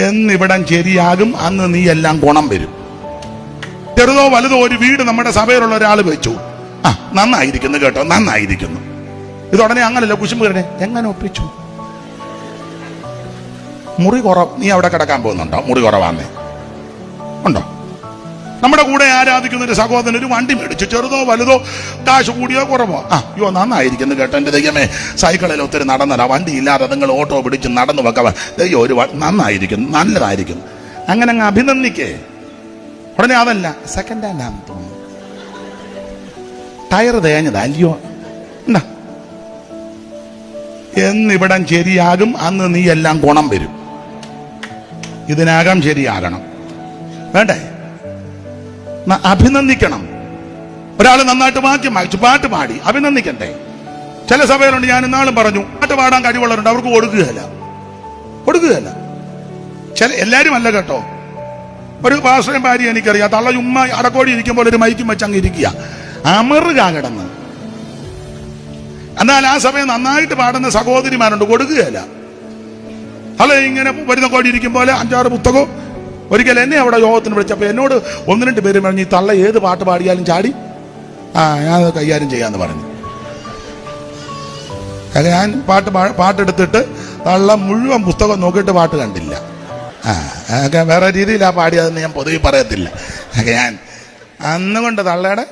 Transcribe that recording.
എന്നിവിടം ശരിയാകും, അന്ന് നീ എല്ലാം ഗുണം വരും. ചെറുതോ വലുതോ ഒരു വീട് നമ്മുടെ സഭയിലുള്ള ഒരാൾ വെച്ചു, നന്നായിരിക്കുന്നു കേട്ടോ, നന്നായിരിക്കുന്നു. ഇതുടനെ അങ്ങനല്ല കുശുമ്പ് കയറേ, എങ്ങനെ ഒപ്പിച്ചു? മുറി കുറവ്, നീ അവിടെ കിടക്കാൻ പോകുന്നുണ്ടോ? മുറി കുറവാന്നേ ഉണ്ടോ? നമ്മുടെ കൂടെ ആരാധിക്കുന്ന ഒരു സഹോദരൻ ഒരു വണ്ടി മേടിച്ചു, ചെറുതോ വലുതോ കാശ് കൂടിയോ കുറവോ, അയ്യോ നന്നായിരിക്കുന്നു കേട്ടോ, എന്റെ ദൈവമേ സൈക്കിളിൽ ഒത്തിരി നടന്നതാ, വണ്ടി ഇല്ലാതെ നിങ്ങൾ ഓട്ടോ പിടിച്ച് നടന്നു വെക്കാം, ദൈവം ഒരു നന്നായിരിക്കുന്നു, നല്ലതായിരിക്കുന്നു, അങ്ങനെ അങ്ങ് അഭിനന്ദിക്കേ. ഉടനെ അതല്ല, സെക്കൻഡ് ഹാൻഡ് ആണെന്ന് തോന്നുന്നു, ടയർ തേഞ്ഞതാ, അല്ലയോ എന്താ, എന്നിവിടം ശരിയാകും, അന്ന് നീ എല്ലാം ഗുണം വരും. ഇതിനകം ശരിയാകണം, വേണ്ടേ? അഭിനന്ദിക്കണം. ഒരാൾ നന്നായിട്ട് വാക്യം വായിച്ചു, പാട്ട് പാടി, അഭിനന്ദിക്കണ്ടേ? ചില സഭയിലുണ്ട്, ഞാൻ ഇന്നാളും പറഞ്ഞു, പാട്ട് പാടാൻ കഴിവുള്ളവരുണ്ട്, അവർക്ക് കൊടുക്കുകയല്ല. എല്ലാരും അല്ല കേട്ടോ. ഒരു പാസ്റ്ററും ഭാര്യ എനിക്കറിയാം, തള്ള ചുമ്മാ അടക്കോടി ഇരിക്കുമ്പോൾ ഒരു മൈക്കും വെച്ച് അങ്ങ് ഇരിക്കുക, അമറുക കിടന്ന്. എന്നാൽ ആ സമയം നന്നായിട്ട് പാടുന്ന സഹോദരിമാരുണ്ട്, കൊടുക്കുകയല്ല. തള്ള ഇങ്ങനെ വരുന്ന കോടി ഇരിക്കുമ്പോൾ 5-6 പുസ്തകവും. ഒരിക്കൽ എന്നെ അവിടെ യോഗത്തിന് വിളിച്ചപ്പോൾ എന്നോട് 1-2 പേര് പറഞ്ഞു, ഈ തള്ള ഏത് പാട്ട് പാടിയാലും ചാടി ഞാൻ കൈകാര്യം ചെയ്യാന്ന് പറഞ്ഞു. ഞാൻ പാട്ടെടുത്തിട്ട് തള്ള മുഴുവൻ പുസ്തകം നോക്കിയിട്ട് പാട്ട് കണ്ടില്ല. വേറെ രീതിയിലാ പാടിയതെന്ന് ഞാൻ പൊതുവെ പറയത്തില്ല. ഞാൻ അന്നുകൊണ്ട് തള്ളയുടെ